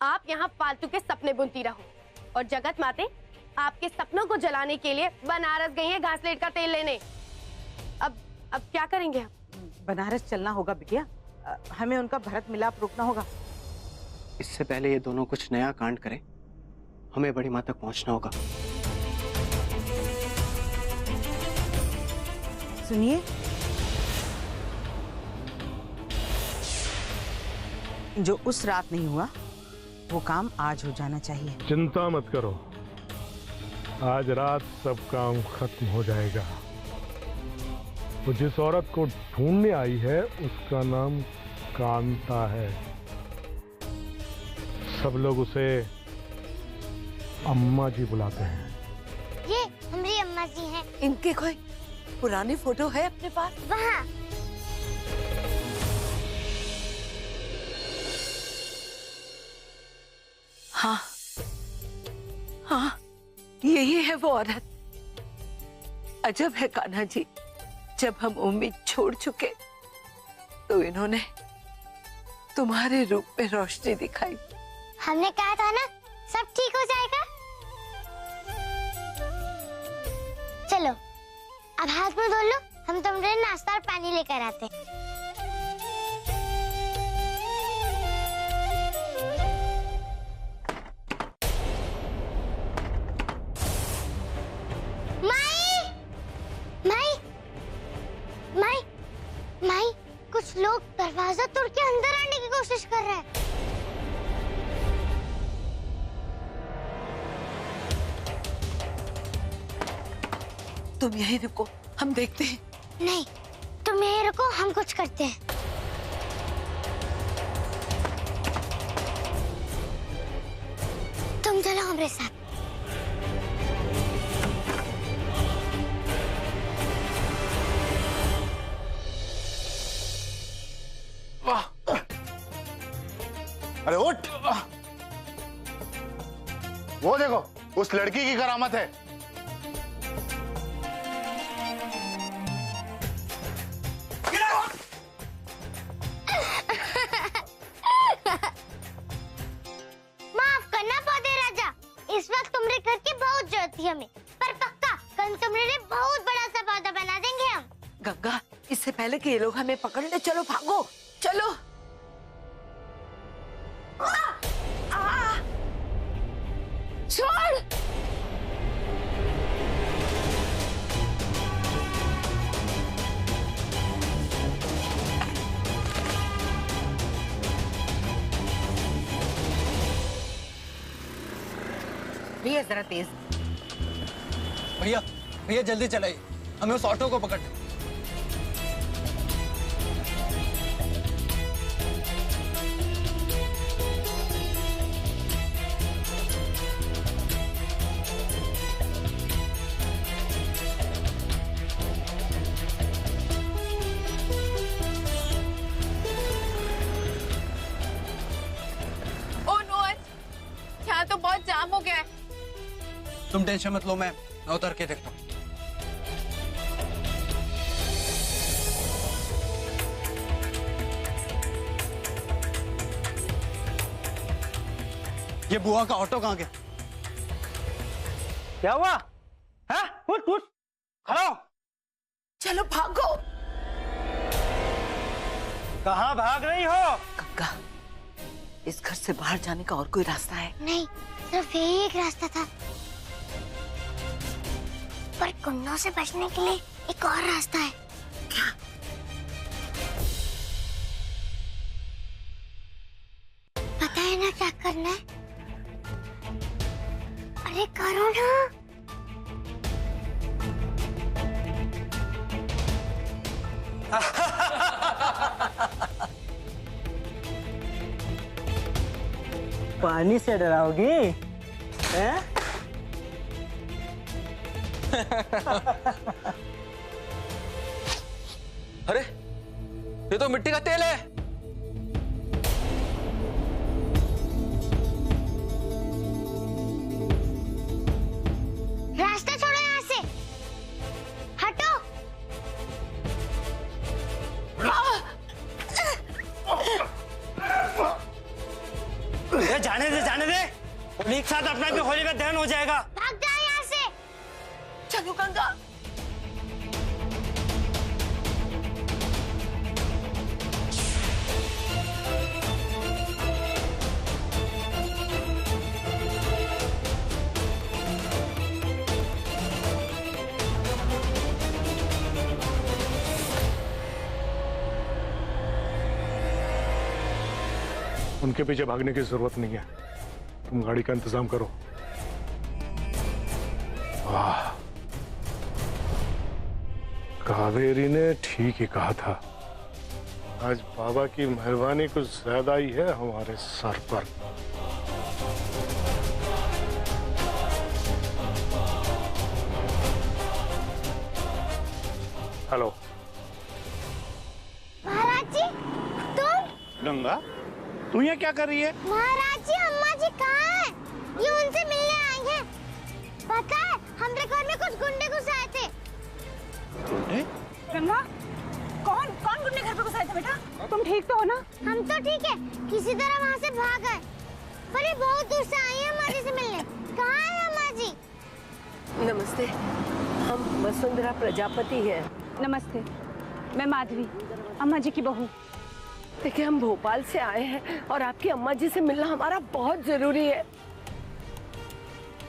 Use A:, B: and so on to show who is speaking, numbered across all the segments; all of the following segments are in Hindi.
A: आप यहाँ फालतू के सपने बुनती रहो और जगत माते आपके सपनों को जलाने के लिए बनारस गई है घासलेट का तेल लेने। अब क्या करेंगे हम?
B: बनारस चलना होगा बिटिया, हमें उनका भरत मिलाप रोकना होगा।
C: इससे पहले ये दोनों कुछ नया कांड करें, हमें बड़ी माँ तक पहुंचना होगा।
B: सुनिए, जो उस रात नहीं हुआ वो काम आज हो जाना चाहिए।
D: चिंता मत करो, आज रात सब काम खत्म हो जाएगा। वो जिस औरत को ढूंढने आई है उसका नाम कांता है। सब लोग उसे अम्मा जी बुलाते हैं।
E: ये हमारी अम्मा जी हैं।
F: इनके कोई पुरानी फोटो है अपने पास?
E: वहाँ।
F: हाँ हाँ, यही है वो औरत। अजब है कान्हा जी, जब हम उम्मीद छोड़ चुके तो इन्होंने तुम्हारे रूप में रोशनी दिखाई।
E: हमने कहा था ना सब ठीक हो जाएगा। चलो अब हाथ मुंह धो लो, हम तुम्हारे नाश्ता और पानी लेकर आते हैं। माई, कुछ लोग दरवाजा तोड़ के अंदर आने की कोशिश कर रहे हैं।
F: तुम यहीं रुको, हम देखते हैं।
E: नहीं, तुम यहीं रुको, हम कुछ करते हैं। तुम चलो हमारे साथ।
G: अरे उठ! वो देखो, उस लड़की की करामत है।
E: माफ करना पौधे राजा, इस वक्त तुम्हारे घर की बहुत जरूरत थी हमें, पर पक्का कल तुम्हारे बहुत बड़ा सा पौधा बना देंगे हम।
F: गंगा, इससे पहले कि ये लोग हमें पकड़ ले, चलो भागो, चलो। छोड़!
B: भैया जरा तेज।
C: भैया भैया जल्दी चलाइए, हमें उस ऑटो को पकड़ना।
A: तो बहुत जाम हो गया है।
C: तुम टेंशन मत लो, मैं उतर के देखता हूँ। ये बुआ का ऑटो कहाँ गया?
H: क्या हुआ? हाँ? उठ उठ, खड़ा हो।
F: चलो भागो।
H: कहाँ भाग रही हो?
F: गंगा, इस घर से बाहर जाने का और कोई रास्ता है?
E: नहीं, सिर्फ यही एक रास्ता था, पर गुंडों से बचने के लिए एक और रास्ता है।
F: क्या?
E: पता है ना क्या करना है? अरे करो ना।
H: पानी से डराओगी? हैं?
C: अरे ये तो मिट्टी का तेल है।
E: रास्ता छोड़ो यहाँ से, हटो।
H: जाने दे, उन्हीं के साथ अपना भी होली का दहन हो जाएगा।
E: भाग जा यहाँ से।
F: चलो गंगा।
D: उनके पीछे भागने की जरूरत नहीं है, तुम गाड़ी का इंतजाम करो। वाह, कावेरी ने ठीक ही कहा था, आज बाबा की मेहरबानी कुछ ज्यादा ही है हमारे सर पर। हेलो
E: महाराज जी, तुम?
G: गंगा, तू यहाँ क्या कर रही है?
E: महाराज जी, अम्मा जी कहाँ हैं? ये उनसे मिलने आई हैं। पता है, हमारे घर में कुछ गुंडे घुस आए थे।
G: गुंडे?
I: गंगा, कौन गुंडे घर पे घुस आए थे बेटा? तुम ठीक तो हो ना?
E: हम तो ठीक है, किसी तरह वहाँ से भाग गए। पर ये बहुत दूर से आई है अम्मा जी से मिलने। कहाँ है अम्मा जी?
F: नमस्ते, हम वसुंधरा प्रजापति हैं।
I: नमस्ते, मैं माधवी, अम्मा जी की बहू।
F: देखिए, हम भोपाल से आए हैं और आपकी अम्मा जी से मिलना हमारा बहुत जरूरी है।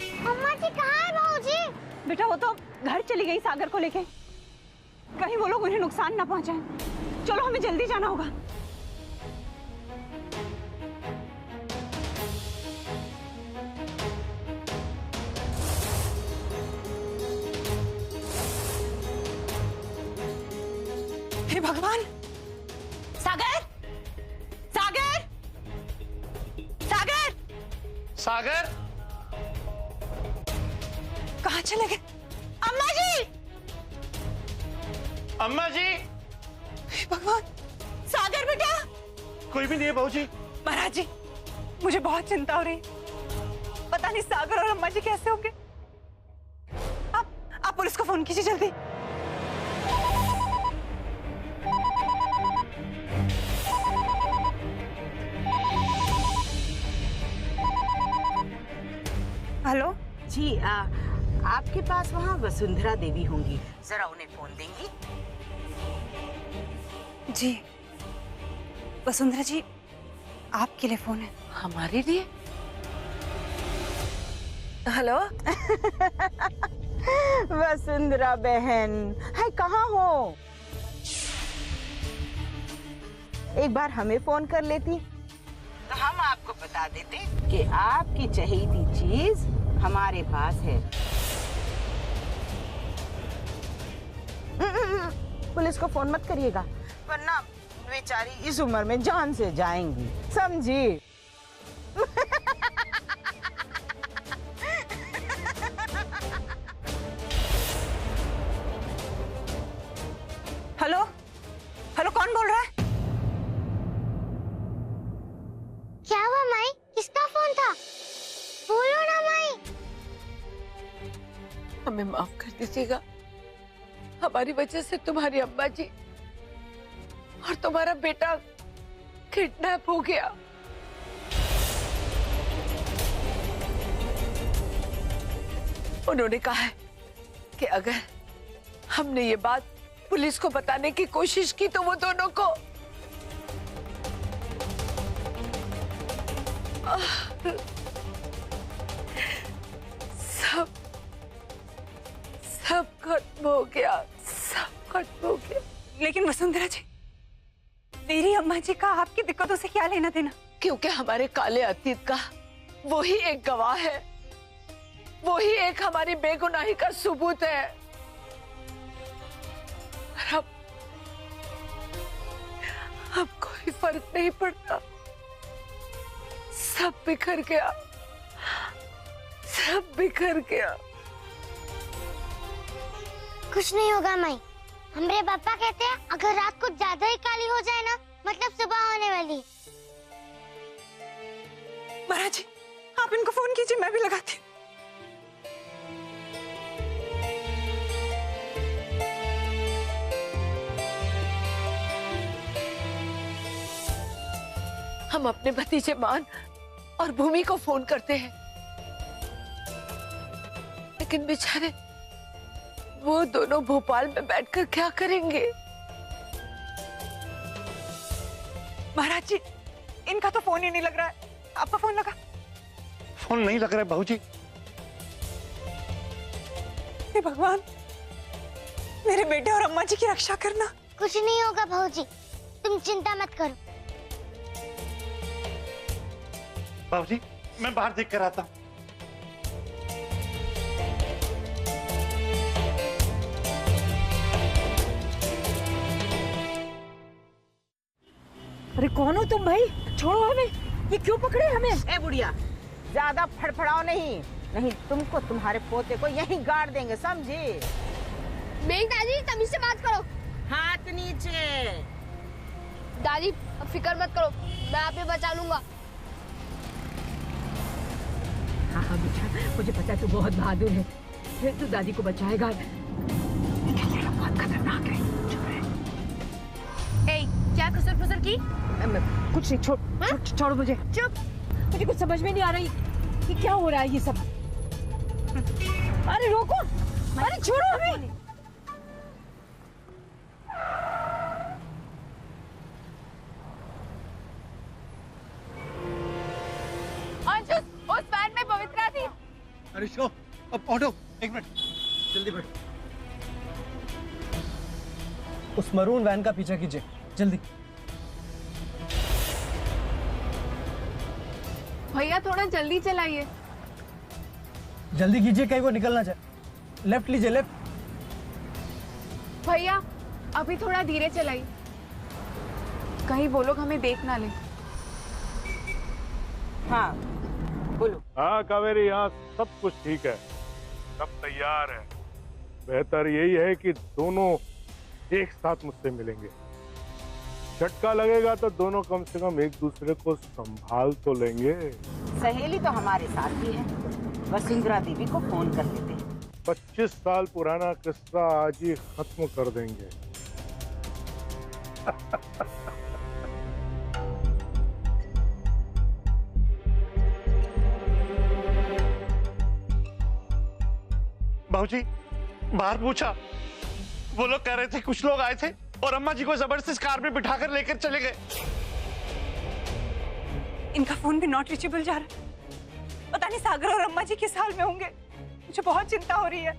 E: अम्मा जी कहाँ है बहू जी?
I: बेटा वो तो घर चली गई सागर को लेके, कहीं वो लोग उन्हें नुकसान ना पहुंचाएं। चलो हमें जल्दी जाना होगा। हे भगवान, सागर, सागर, सागर,
G: सागर,
I: कहाँ चले गए? अम्मा जी,
G: अम्मा जी।
I: हे भगवान, सागर बेटा।
G: कोई भी नहीं है बहू जी।
I: महाराज जी, मुझे बहुत चिंता हो रही है। पता नहीं सागर और अम्मा जी कैसे होंगे। आप पुलिस को फोन कीजिए जल्दी। हेलो
B: जी, आपके पास वहाँ वसुंधरा देवी होंगी, जरा उन्हें फोन देंगी?
I: जी, वसुंधरा जी, आपके लिए फोन है।
F: हमारे लिए? हेलो।
B: वसुंधरा बहन, है कहाँ हो? एक बार हमें फोन कर लेती तो हम आपको बता देते कि आपकी चहेती चीज हमारे पास है। पुलिस को फोन मत करिएगा, वरना बेचारी इस उम्र में जान से जाएंगी, समझी?
I: हेलो, हेलो, कौन बोल रहा है?
E: क्या हुआ माई? किसका फोन था? बोलो ना माई।
F: हमें माफ कर दीजिएगा, हमारी वजह से तुम्हारी अम्मा जी और तुम्हारा बेटा किडनैप हो गया। उन्होंने कहा है कि अगर हमने ये बात पुलिस को बताने की कोशिश की तो वो दोनों को सब खत्म हो गया, सब खत्म हो गया।
I: लेकिन वसुंधरा जी, मेरी अम्मा जी का आपकी दिक्कतों से क्या लेना देना?
F: क्योंकि हमारे काले अतीत का वही एक गवाह है, वही एक हमारी बेगुनाही का सबूत है। अब कोई फर्क नहीं पड़ता, सब बिखर गया, सब बिखर गया।
E: कुछ नहीं होगा माई। हमारे पापा कहते हैं अगर रात को ज्यादा ही काली हो जाए ना, मतलब सुबह होने वाली।
I: महाराज जी, आप इनको फोन कीजिए, मैं भी लगाती हूँ।
F: हम अपने भतीजे मान और भूमि को फोन करते हैं लेकिन बेचारे वो दोनों भोपाल में बैठकर क्या करेंगे?
I: महाराज जी, इनका तो फोन ही नहीं लग रहा है। आपका फोन लगा?
G: फोन नहीं लग रहा है बहू जी।
I: हे भगवान, मेरे बेटे और अम्मा जी की रक्षा करना।
E: कुछ नहीं होगा भाऊजी, तुम चिंता मत करो।
G: बहू जी, मैं बाहर देख कर आता हूँ।
J: अरे कौन हो तुम भाई? छोड़ो हमें, ये क्यों पकड़े हमें?
B: ए बुढ़िया, ज्यादा फड़फड़ाओ नहीं तुमको तुम्हारे पोते को यहीं गाड़ देंगे, समझी?
A: मेरी दादी, तमीज से बात करो।
B: हाथ नीचे।
A: दादी फिक्र मत करो, मैं आप ही बचा लूंगा।
J: हाँ हाँ बेटा, मुझे पता है तू बहुत बहादुर है, फिर तू दादी को बचाएगा। लेकिन ये लोग बहुत खतरनाक है। चुप रहे।
A: ए, क्या खुसर फुसर की?
J: कुछ नहीं, छोड़ो मुझे।
A: चुप।
J: मुझे कुछ समझ में नहीं आ रही कि क्या हो रहा है ये सब। अरे रोको, अरे छोड़ो हमें।
A: उस वैन में पवित्रा थी।
C: अरे शो, अब ऑटो, एक मिनट, जल्दी बैठ। उस मरून वैन का पीछा कीजिए, जल्दी।
A: भैया थोड़ा जल्दी चलाइए।
C: जल्दी कीजिए, कहीं वो निकलना चाहे। लेफ्ट लीजिए, लेफ्ट।
A: भैया अभी थोड़ा धीरे चलाइए, कहीं वो लोग हमें देख ना ले।
B: हाँ बोलो।
D: हाँ कावेरी, यहाँ सब कुछ ठीक है, सब तैयार है। बेहतर यही है कि दोनों एक साथ मुझसे मिलेंगे। झटका लगेगा तो दोनों कम से कम एक दूसरे को संभाल तो लेंगे।
B: सहेली तो हमारे साथ ही है, वसुंधरा देवी को फोन कर लेते हैं।
D: 25 साल पुराना किस्सा आज ही खत्म कर देंगे।
G: बहू जी, बाहर पूछा, वो लोग कह रहे थे कुछ लोग आए थे और अम्मा जी को जबरदस्ती कार में बिठाकर लेकर चले गए।
I: इनका फोन भी नॉट रीचेबल जा रहा है। पता नहीं सागर और अम्मा जी किस हाल में होंगे। मुझे बहुत चिंता हो रही है।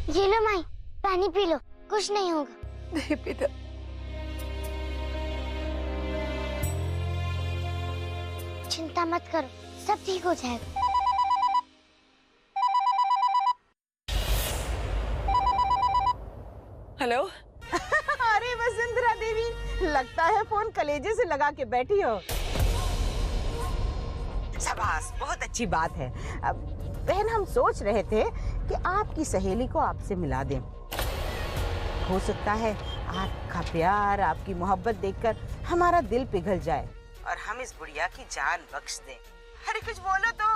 E: ये लो माई, पानी पी लो, कुछ नहीं होगा।
F: नहीं बेटा,
E: चिंता मत करो, सब ठीक हो जाएगा।
F: हेलो।
B: अरे वसुंधरा देवी, लगता है फोन कलेजे से लगा के बैठी हो। शाबाश, बहुत अच्छी बात है। अब बहन, हम सोच रहे थे कि आपकी सहेली को आपसे मिला दें। हो सकता है आपका प्यार, आपकी मोहब्बत देखकर हमारा दिल पिघल जाए और हम इस बुढ़िया की जान बख्श दें। अरे कुछ बोलो तो।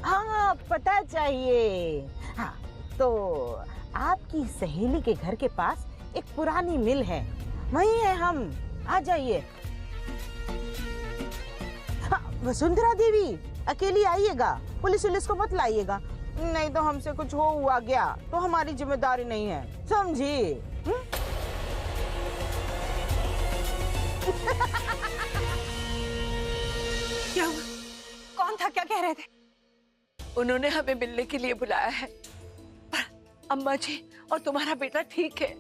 B: हाँ, पता चाहिए। हाँ, तो आपकी सहेली के घर के पास एक पुरानी मिल है, वहीं है हम, आ जाइए। हाँ, वसुंधरा देवी अकेली आइएगा, पुलिस को मत लाइएगा, नहीं तो हमसे कुछ हो हुआ गया तो हमारी जिम्मेदारी नहीं है, समझी?
I: क्या हुआ? कौन था? क्या कह रहे थे?
F: उन्होंने हमें मिलने के लिए बुलाया है, पर अम्मा जी और तुम्हारा बेटा ठीक है।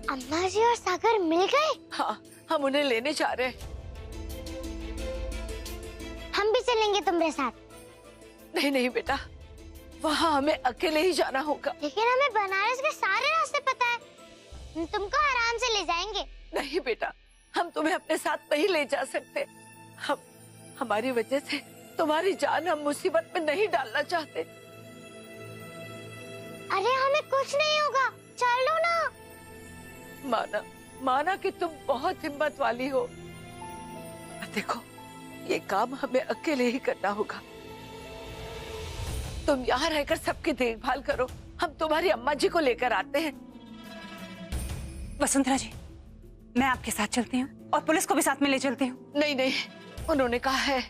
E: अम्मा जी और सागर मिल गए?
F: हाँ, हम उन्हें लेने जा रहे हैं।
E: हम भी चलेंगे तुम्हारे साथ।
F: नहीं नहीं बेटा, वहाँ हमें अकेले ही जाना होगा।
E: लेकिन हमें बनारस के सारे रास्ते पता है, हम तुमको आराम से ले जाएंगे।
F: नहीं बेटा, हम तुम्हें अपने साथ नहीं ले जा सकते। हमारी वजह से तुम्हारी जान हम मुसीबत में नहीं डालना चाहते।
E: अरे हमें कुछ नहीं होगा, चलो ना।
F: माना कि तुम बहुत हिम्मत वाली हो। देखो, ये काम हमें अकेले ही करना होगा। तुम यहाँ रहकर सबकी देखभाल करो, हम तुम्हारी अम्मा जी को लेकर आते हैं।
I: वसुंधरा जी, मैं आपके साथ चलती हूँ और पुलिस को भी साथ में ले चलती हूँ।
F: नहीं नहीं, उन्होंने कहा है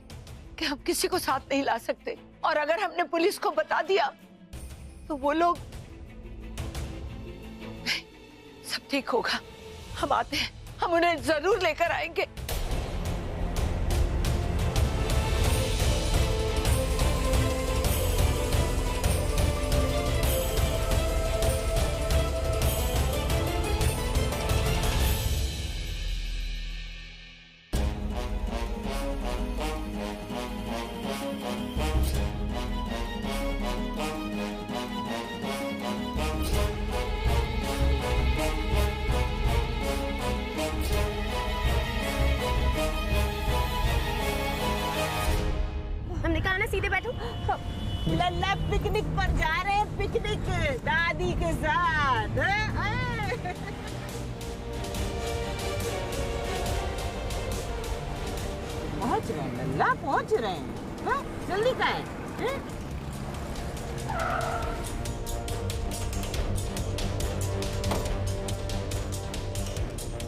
F: कि हम किसी को साथ नहीं ला सकते। और अगर हमने पुलिस को बता दिया तो वो लोग, सब ठीक होगा, हम आते हैं, हम उन्हें जरूर लेकर आएंगे।
A: हमने कहा ना सीधे बैठो।
B: लल्ला पिकनिक पर जा रहे हैं, पिकनिक दादी के साथ। पहुंच रहे हैं लल्ला, पहुंच रहे हैं। हाँ? जल्दी का है?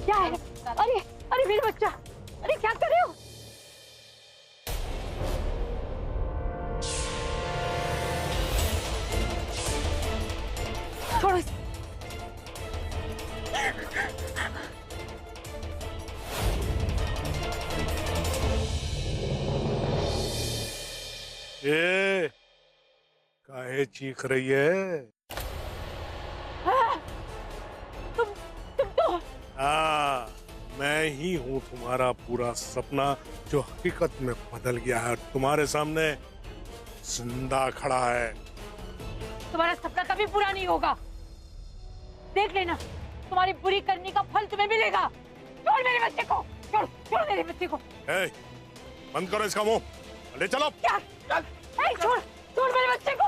J: क्या है? अरे अरे मेरा बच्चा, अरे क्या कर रहे हो? छोड़ो इसे।
D: काहे चीख रही है?
J: तुम तो
D: हाँ, मैं ही हूँ तुम्हारा पूरा सपना जो हकीकत में बदल गया है, तुम्हारे सामने जिंदा खड़ा है।
J: तुम्हारा सपना कभी पूरा नहीं होगा, देख लेना, तुम्हारी बुरी करनी का फल तुम्हें मिलेगा। छोड़ मेरे बच्चे को, छोड़ छोड़ मेरे बच्चे को।
D: बंद करो इसका मुंह, ले चलो।
J: क्या? छोड़ छोड़ मेरे बच्चे को।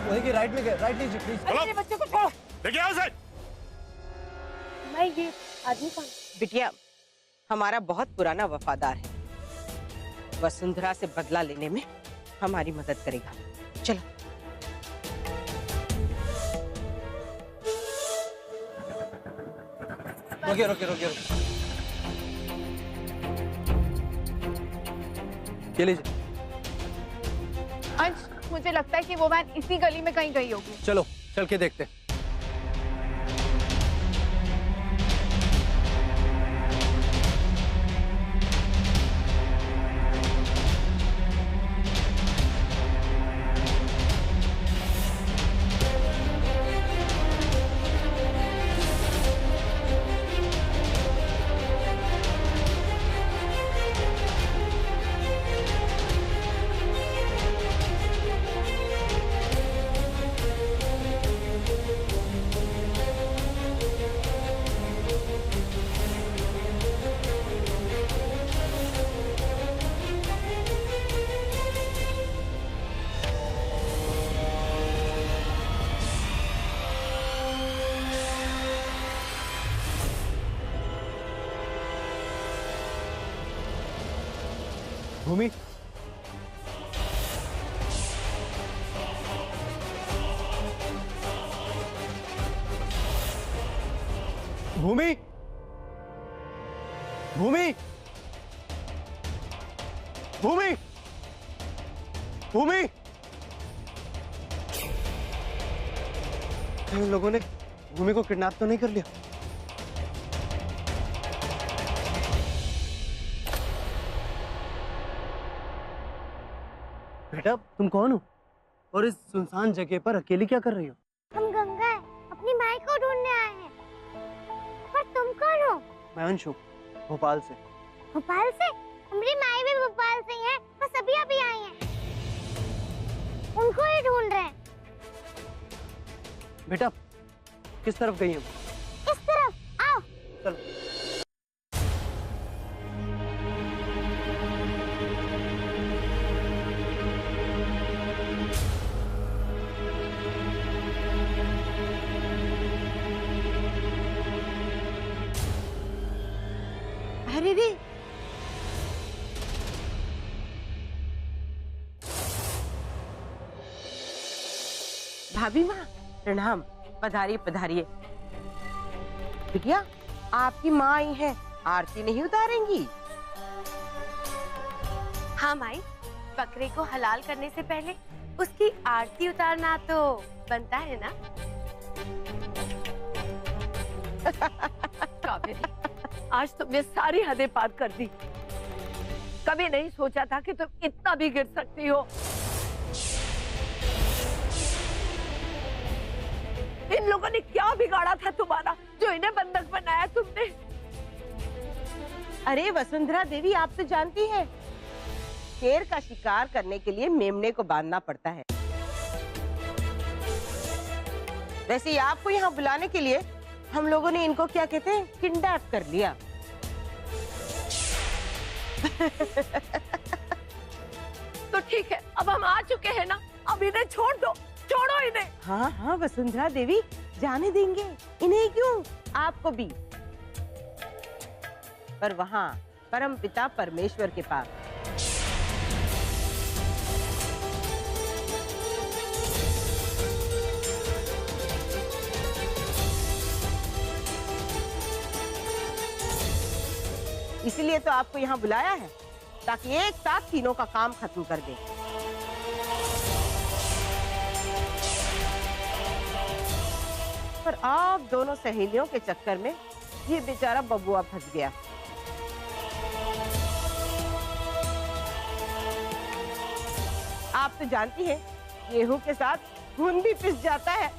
C: वही राइट में गए, राइट लीजिए प्लीज।
J: मेरे बच्चे को छोड़।
D: देखिए आओ से।
A: मैं ये आदमी कौन?
B: बिटिया हमारा बहुत पुराना वफादार है, वसुंधरा से बदला लेने में हमारी मदद करेगा। चलो।
C: रोकिए रोकिए रोकिए, ये लीजिए।
A: अंश, मुझे लगता है कि वो वैन इसी गली में कहीं गई होगी।
C: चलो चल के देखते। भूमि, भूमि, भूमि, भूमि, भूमि, इन लोगों ने भूमि को किडनैप तो नहीं कर लिया? बेटा तुम कौन हो और इस सुनसान जगह पर अकेली क्या कर रही हो?
E: हम गंगा अपनी माई को ढूंढने आए हैं। पर तुम कौन हो?
C: मैं अंशु, भोपाल से।
E: भोपाल से? हमारी माई भी भोपाल से है, बस अभी अभी आई हैं। उनको ही ढूंढ रहे हैं।
C: बेटा किस तरफ गई हम?
E: इस तरफ आओ।
C: चलो।
B: अरे रे, भाभी माँ प्रणाम, पधारिए पधारिए। बिटिया आपकी माँ आई है, आरती नहीं उतारेंगी?
A: हाँ माई, बकरे को हलाल करने से पहले उसकी आरती उतारना तो बनता है ना?
F: कावेरी, आज तुमने सारी हदें पार कर दी। कभी नहीं सोचा था कि तुम इतना भी गिर सकती हो। इन लोगों ने क्या बिगाड़ा था तुम्हारा, जो इन्हें बंधक बनाया तुमने?
B: अरे वसुंधरा देवी, आप तो जानती हैं, शेर का शिकार करने के लिए मेमने को बांधना पड़ता है। वैसे ही आपको यहाँ बुलाने के लिए हम लोगों ने इनको क्या कहते हैं, किडनैप कर लिया।
F: तो ठीक है, अब हम आ चुके हैं ना, अब इन्हें छोड़ दो, छोड़ो इन्हें।
B: हाँ हाँ वसुंधरा देवी, जाने देंगे, इन्हें क्यों, आपको भी। पर वहाँ परम पिता परमेश्वर के पास। इसलिए तो आपको यहाँ बुलाया है, ताकि एक साथ तीनों का काम खत्म कर दे। पर आप दोनों सहेलियों के चक्कर में ये बेचारा बबुआ फंस गया। आप तो जानती हैं, गेहूं के साथ खून भी पिस जाता है।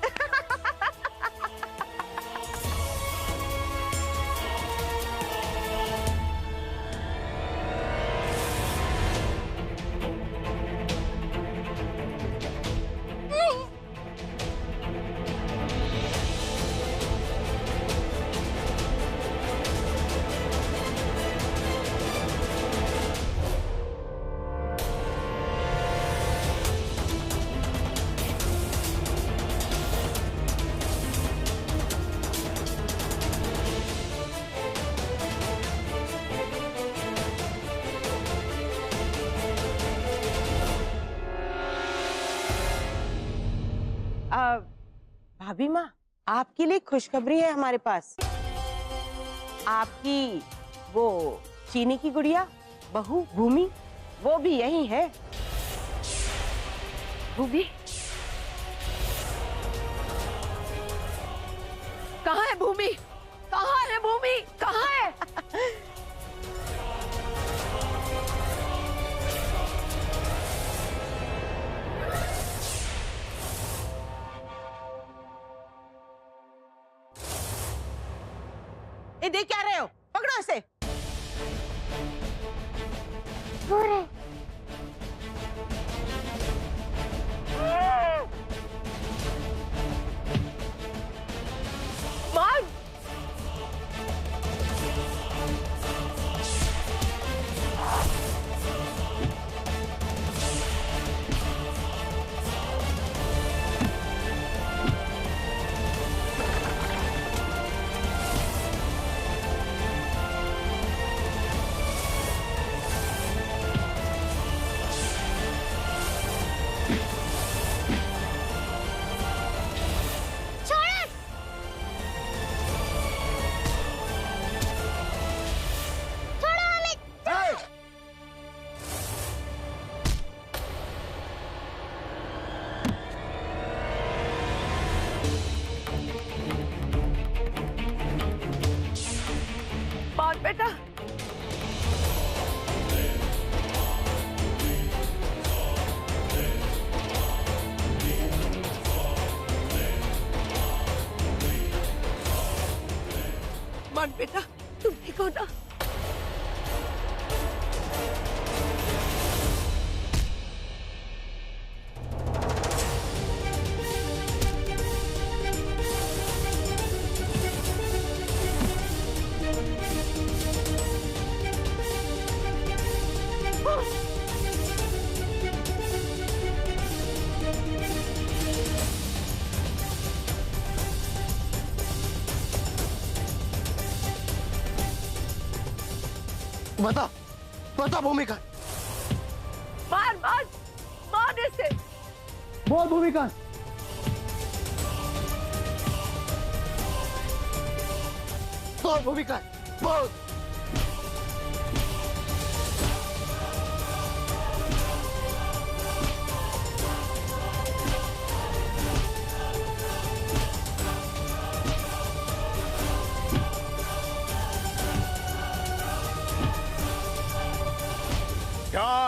B: भाभी माँ, आपके लिए खुशखबरी है हमारे पास। आपकी वो चीनी की गुड़िया बहू भूमि, वो भी यही है।
F: भूमि? कहाँ है भूमि? कहाँ है भूमि? कहाँ है?
B: ये देख क्या रहे हो, पकड़ो इसे।
E: वो रहे।
F: मार! बेटा, मान बेटा, तुम ठीक हो ना?
C: बता, बता भूमिका।
F: मार मार मार इसे।
C: बोल भूमिका। बोल भूमिका, बोल।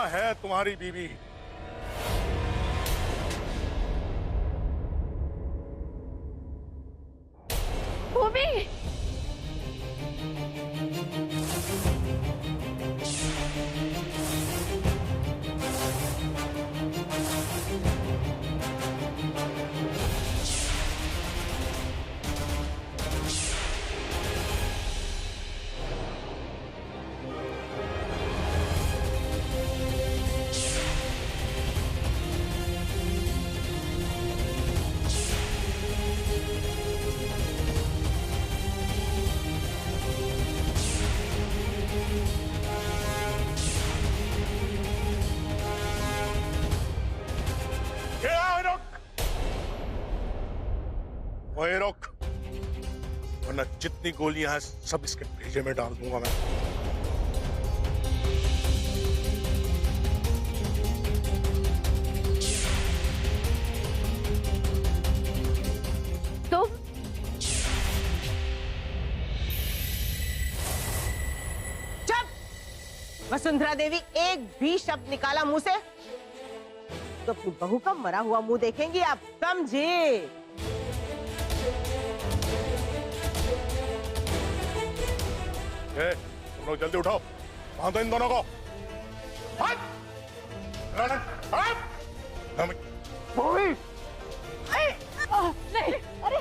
D: है तुम्हारी बीवी।
A: भूमि,
D: ओए रुक, वरना जितनी गोलियां हैं सब इसके भेजे में डाल दूंगा मैं।
A: तो
B: चुप! वसुंधरा देवी एक भी शब्द निकाला मुंह से तो अपनी बहू का मरा हुआ मुंह देखेंगी आप, समझे?
D: तुम लोग जल्दी उठाओ, बांधो इन दोनों को। हट!
A: नहीं, अरे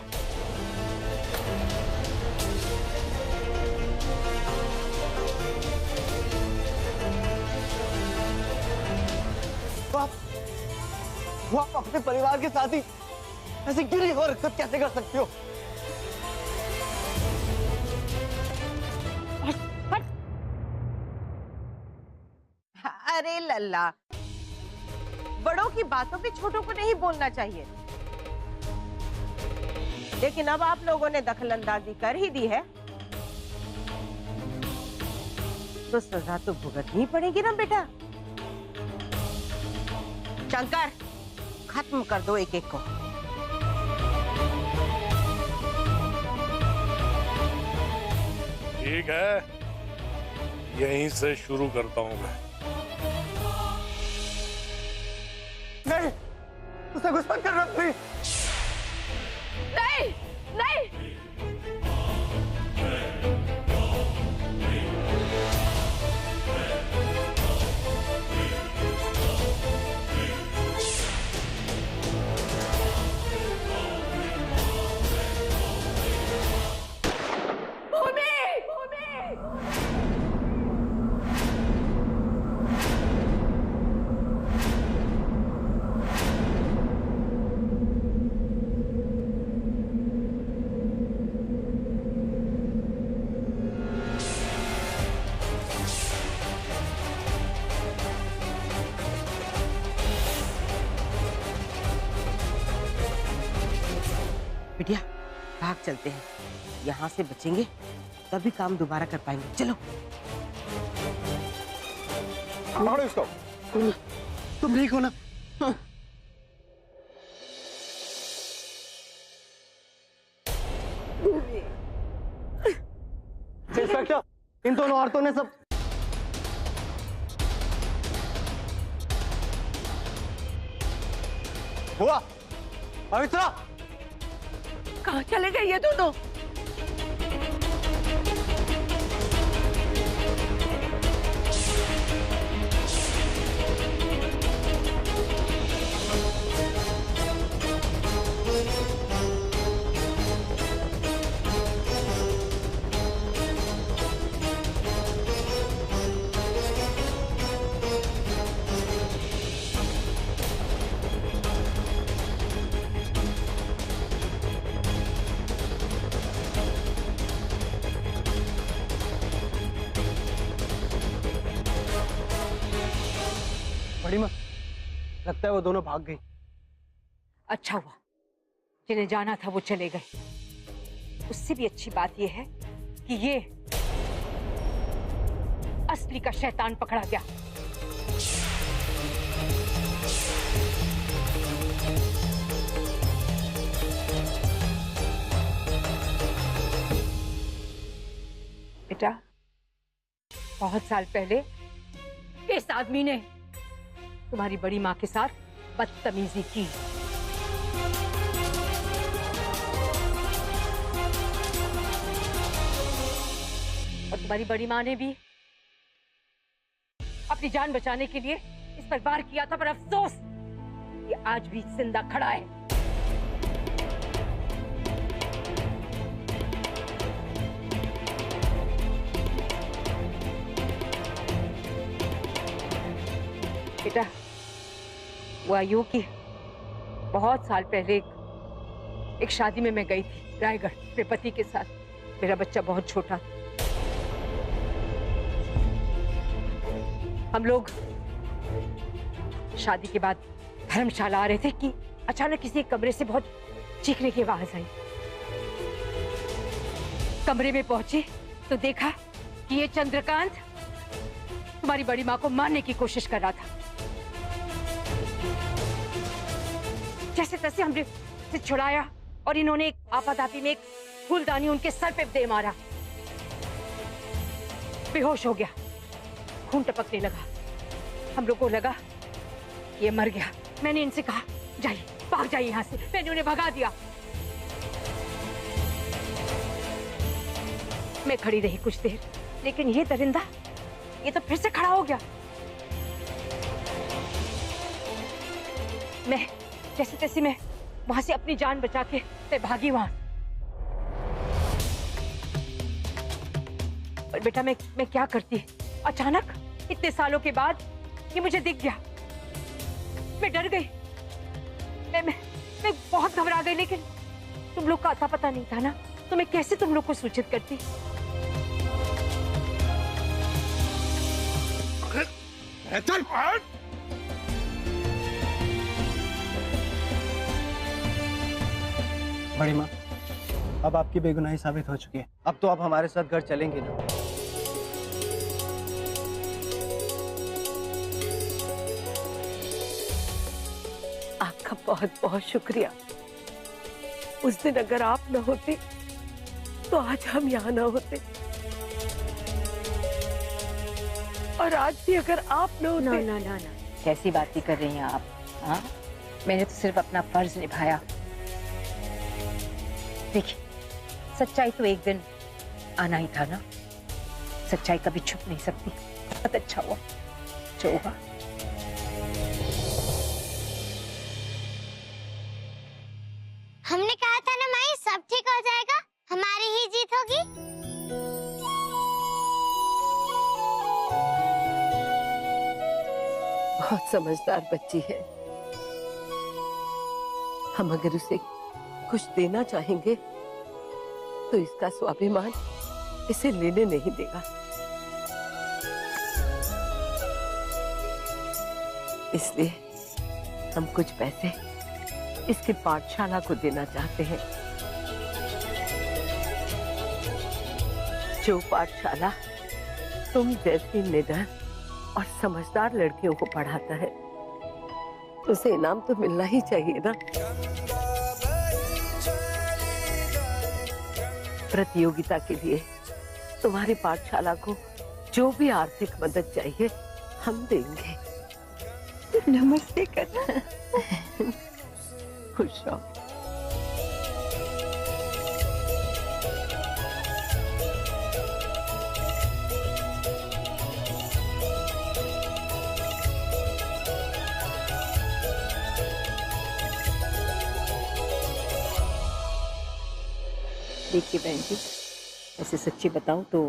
C: वो आप अपने परिवार के साथ ही ऐसी गिरी और हरकत कैसे कर सकती हो?
B: अरे लल्ला, बड़ों की बातों पे छोटों को नहीं बोलना चाहिए। लेकिन अब आप लोगों ने दखलंदाजी कर ही दी है तो सजा तो भुगतनी पड़ेगी ना बेटा। शंकर, खत्म कर दो एक एक को।
D: ठीक है, यहीं से शुरू करता हूं मैं।
C: नहीं, उसे कुछ मत करना प्लीज।
A: नहीं, नहीं,
B: बिटिया भाग चलते हैं, यहाँ से बचेंगे तभी काम दोबारा कर पाएंगे। चलो।
D: मारो इसको।
C: तुम ठीक हो ना? हाँ। इंस्पेक्टर, इन दोनों औरतों ने सब हुआ। पवित्रा,
F: कहाँ चले गए ये दोनों?
C: बड़ी माँ, लगता है वो दोनों भाग गई।
J: अच्छा हुआ, जिन्हें जाना था वो चले गए। उससे भी अच्छी बात यह है कि ये असली का शैतान पकड़ा गया। बेटा, बहुत साल पहले इस आदमी ने तुम्हारी बड़ी माँ के साथ बदतमीजी की। और तुम्हारी बड़ी माँ ने भी अपनी जान बचाने के लिए इस पर वार किया था, पर अफसोस ये आज भी जिंदा खड़ा है। बेटा, हुआ यूं कि बहुत साल पहले एक शादी में मैं गई थी रायगढ़ अपने पति के साथ। मेरा बच्चा बहुत छोटा। हम लोग शादी के बाद धर्मशाला आ रहे थे कि अचानक किसी कमरे से बहुत चीखने की आवाज आई। कमरे में पहुंचे तो देखा कि ये चंद्रकांत तुम्हारी बड़ी माँ को मारने की कोशिश कर रहा था। जैसे तैसे हमने उसे छुड़ाया और इन्होंने एक आपाधापी में एक फूलदानी उनके सर पे दे मारा। बेहोश हो गया, खून टपकने लगा। हम लोग को लगा ये मर गया। मैंने इनसे कहा जाइए, भाग जाइए यहाँ से। मैंने उन्हें भगा दिया। मैं खड़ी रही कुछ देर, लेकिन ये दरिंदा ये तो फिर से खड़ा हो गया। मैं जैसे तैसे मैं वहां से अपनी जान बचा के मैं भागी वहां। पर बेटा मैं क्या करती, अचानक इतने सालों के बाद ये मुझे दिख गया। मैं डर गई। मैं बहुत घबरा गई, लेकिन तुम लोग का अता पता नहीं था ना, तो मैं कैसे तुम लोग को सूचित करती।
C: बड़ी माँ, अब आपकी बेगुनाही साबित हो चुकी है। अब तो आप हमारे साथ घर चलेंगे ना?
F: आपका बहुत बहुत शुक्रिया। उस दिन अगर आप न होते तो आज हम यहाँ न होते, और आज भी अगर आप न होते।
J: ना कैसी बातें कर रही हैं आप? हाँ, मैंने तो सिर्फ अपना फर्ज निभाया। देखिए, सच्चाई तो एक दिन आना ही था ना। सच्चाई कभी छुप नहीं सकती। बहुत अच्छा हुआ जो हुआ।
E: हमने कहा था ना माई, सब ठीक हो जाएगा, हमारी ही जीत होगी।
F: बहुत समझदार बच्ची है। हम अगर उसे कुछ देना चाहेंगे तो इसका स्वाभिमान इसे लेने नहीं देगा। इसलिए हम कुछ पैसे इसकी पाठशाला को देना चाहते हैं, जो पाठशाला तुम जैसी निडर और समझदार लड़कियों को पढ़ाता है। उसे इनाम तो मिलना ही चाहिए ना। प्रतियोगिता के लिए तुम्हारी पाठशाला को जो भी आर्थिक मदद चाहिए हम देंगे। नमस्ते करना। खुश रहो।
J: देखिए बहन जी, ऐसे सच्ची बताऊं तो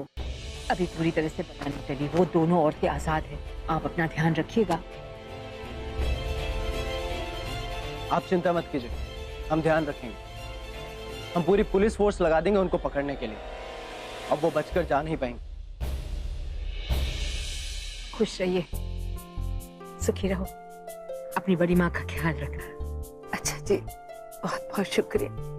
J: अभी पूरी तरह से पता नहीं चली। वो दोनों औरतें आजाद हैं। आप अपना ध्यान रखिएगा।
C: आप चिंता मत कीजिए, हम ध्यान रखेंगे। हम पूरी पुलिस फोर्स लगा देंगे उनको पकड़ने के लिए। अब वो बचकर जा नहीं पाएंगे।
J: खुश रहिए, सुखी रहो, अपनी बड़ी माँ का ख्याल रखना।
F: अच्छा जी, बहुत बहुत शुक्रिया।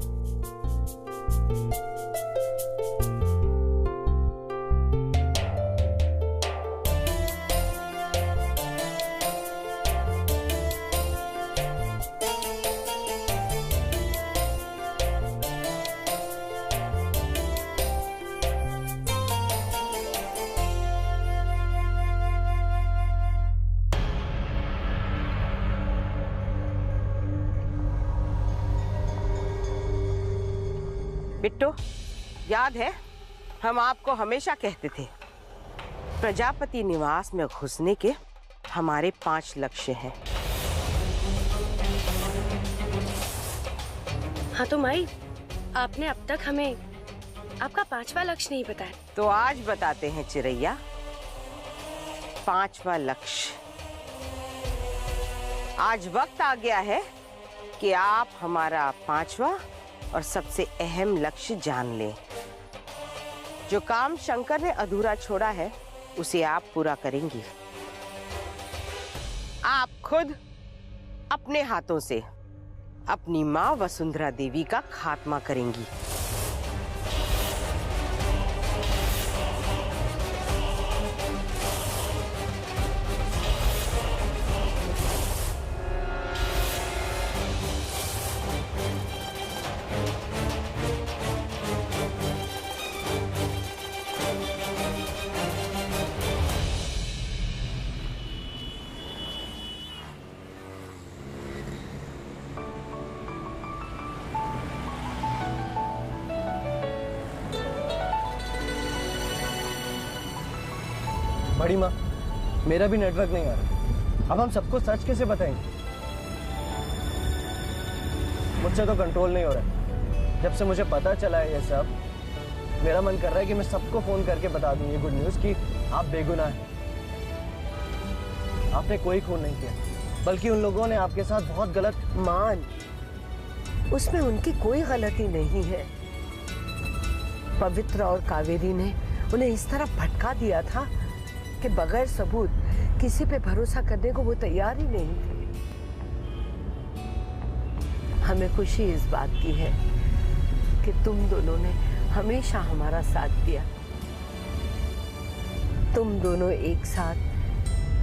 B: बिट्टू, याद है हम आपको हमेशा कहते थे प्रजापति निवास में घुसने के हमारे 5 लक्ष्य हैं।
A: हाँ तो माई, आपने अब तक हमें आपका 5वां लक्ष्य नहीं बताया।
B: तो आज बताते हैं चिरैया, 5वां लक्ष्य। आज वक्त आ गया है कि आप हमारा 5वां और सबसे अहम लक्ष्य जान लें। जो काम शंकर ने अधूरा छोड़ा है उसे आप पूरा करेंगी। आप खुद अपने हाथों से अपनी मां वसुंधरा देवी का खात्मा करेंगी।
C: बड़ी माँ, मेरा भी नेटवर्क नहीं आ रहा। अब हम सबको सच कैसे बताएंगे? मुझसे तो कंट्रोल नहीं हो रहा। जब से मुझे पता चला है ये सब, मेरा मन कर रहा है कि मैं सबको फोन करके बता दूं ये गुड न्यूज़ कि आप बेगुनाह हैं। आपने कोई खून नहीं किया, बल्कि उन लोगों ने आपके साथ बहुत गलत।
B: मान, उसमें उनकी कोई गलती नहीं है। पवित्र और कावेरी ने उन्हें इस तरह भटका दिया था कि बगैर सबूत किसी पे भरोसा करने को वो तैयार ही नहीं थे। हमें खुशी इस बात की है कि तुम दोनों ने हमेशा हमारा साथ दिया। तुम दोनों एक साथ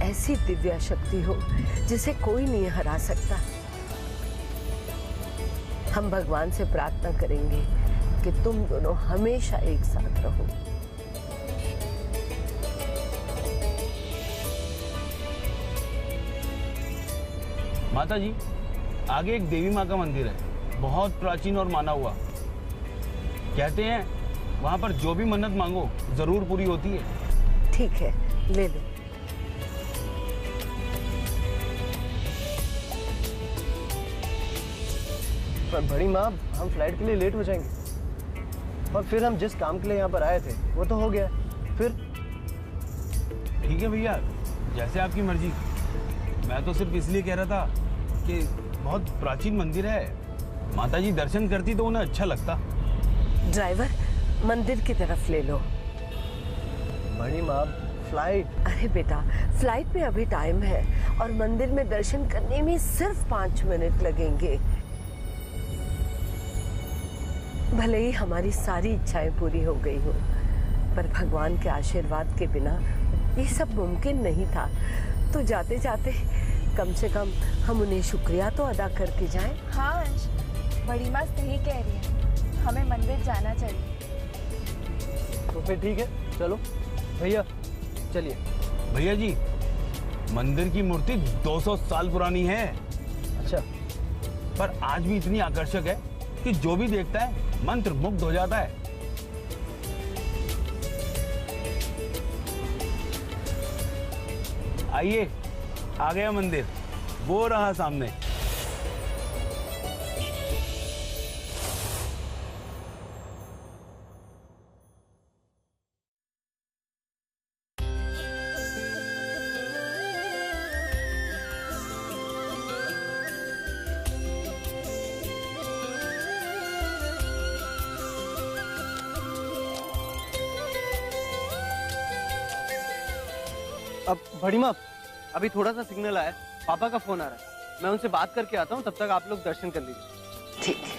B: ऐसी दिव्या शक्ति हो जिसे कोई नहीं हरा सकता। हम भगवान से प्रार्थना करेंगे कि तुम दोनों हमेशा एक साथ रहो।
K: माता जी, आगे एक देवी माँ का मंदिर है, बहुत प्राचीन और माना हुआ। कहते हैं वहाँ पर जो भी मन्नत मांगो जरूर पूरी होती है।
B: ठीक है, ले लो।
C: पर बड़ी माँ, हम फ्लाइट के लिए लेट हो जाएंगे। और फिर हम जिस काम के लिए यहाँ पर आए थे वो तो हो गया। फिर
K: ठीक है भैया, जैसे आपकी मर्जी। मैं तो सिर्फ इसलिए कह रहा था कि बहुत प्राचीन मंदिर है, माता जी दर्शन करती तो उन्हें अच्छा लगता।
B: ड्राइवर, मंदिर की तरफ ले लो।
C: बड़ी माँ, फ्लाइट।
B: अरे बेटा, फ्लाइट में अभी टाइम है और मंदिर में दर्शन करने में सिर्फ 5 मिनट लगेंगे। भले ही हमारी सारी इच्छाएं पूरी हो गई हो, पर भगवान के आशीर्वाद के बिना ये सब मुमकिन नहीं था। तो जाते जाते कम से कम हम उन्हें शुक्रिया तो अदा करके जाएं।
L: हाँ अंश, बड़ी माँ सही कह रही है, हमें मंदिर जाना चाहिए।
C: तो फिर ठीक है, चलो भैया चलिए।
K: भैया जी, मंदिर की मूर्ति 200 साल पुरानी है।
C: अच्छा।
K: पर आज भी इतनी आकर्षक है कि जो भी देखता है मंत्र मुग्ध हो जाता है। आइए, आ गया मंदिर, वो रहा सामने।
C: अब बड़ी माँ, अभी थोड़ा सा सिग्नल आया, पापा का फोन आ रहा है। मैं उनसे बात करके आता हूँ, तब तक आप लोग दर्शन कर लीजिए।
B: ठीक है।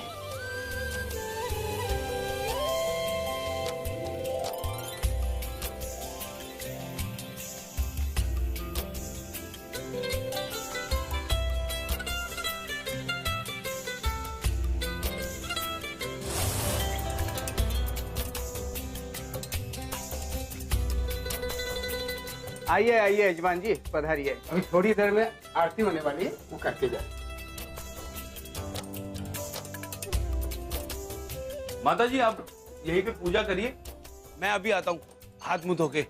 M: आइए आइए यजमान जी, पधारिए। अभी थोड़ी देर में आरती होने वाली है, वो करके जाए।
K: माता जी आप यहीं पे पूजा करिए, मैं अभी आता हूँ हाथ मुंह धो के।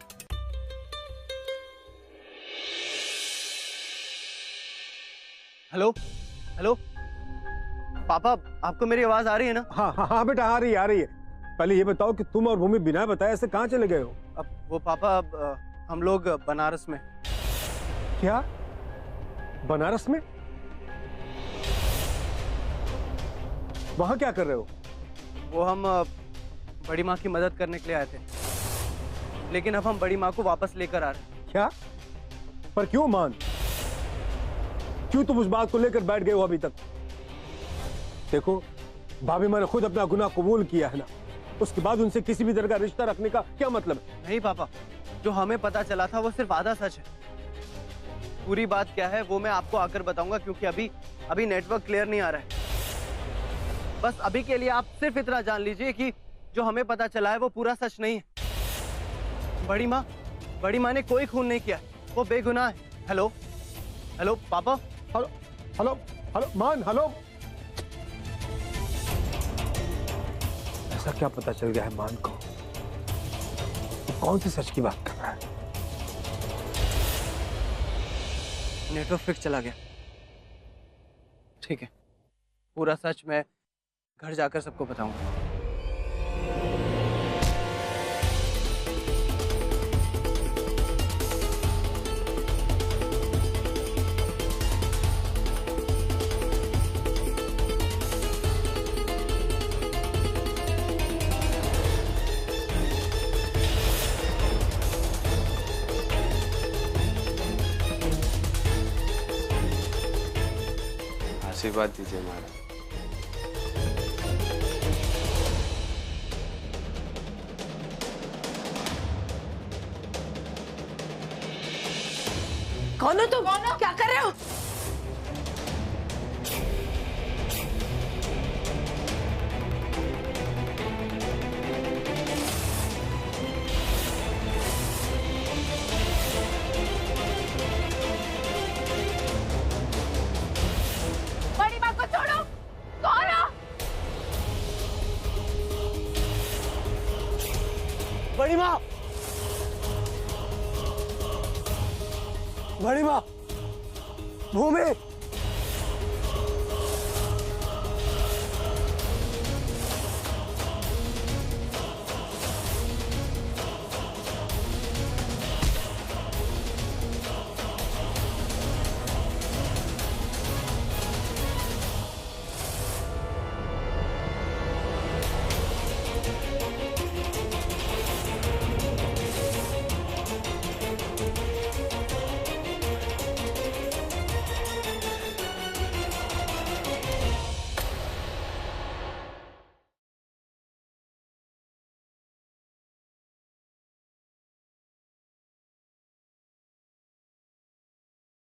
C: हेलो हेलो पापा, आपको मेरी आवाज आ रही है ना?
N: हाँ हाँ हाँ बेटा, आ रही है। पहले ये बताओ कि तुम और भूमि बिना बताए ऐसे कहाँ चले गए हो?
C: अब वो पापा, अब हम लोग बनारस में।
N: क्या? बनारस में? वहां क्या कर रहे हो?
C: वो हम बड़ी माँ की मदद करने के लिए आए थे, लेकिन अब हम बड़ी माँ को वापस लेकर आ रहे हैं।
N: क्या? पर क्यों मान? क्यों तुम उस बात को लेकर बैठ गए हो अभी तक? देखो भाभी, मैंने खुद अपना गुनाह कबूल किया है ना, उसके बाद उनसे किसी भी तरह का रिश्ता रखने का क्या मतलब है?
C: नहीं पापा, जो हमें पता चला था वो सिर्फ आधा सच है। पूरी बात क्या है वो मैं आपको आकर बताऊंगा, क्योंकि अभी नेटवर्क क्लियर नहीं आ रहा है। बस अभी के लिए आप सिर्फ इतना जान लीजिए कि जो हमें पता चला है वो पूरा सच नहीं है। बड़ी माँ ने कोई खून नहीं किया, वो बेगुनाह है। हेलो हेलो पापा,
N: हेलो हेलो हेलो मान, हेलो। ऐसा क्या पता चल गया है मान को? तो कौन सी सच की बात कर रहा है?
C: नेटवर्क फिक्स चला गया। ठीक है, पूरा सच मैं घर जाकर सबको बताऊंगा।
K: आशीर्वाद दीजिए महाराज।
F: कौन हो तुम? क्या कर रहे हो?
A: बड़ी माँ को छोड़ो। कौन हो?
C: बड़ी माँ, बड़ी माँ, भूमि।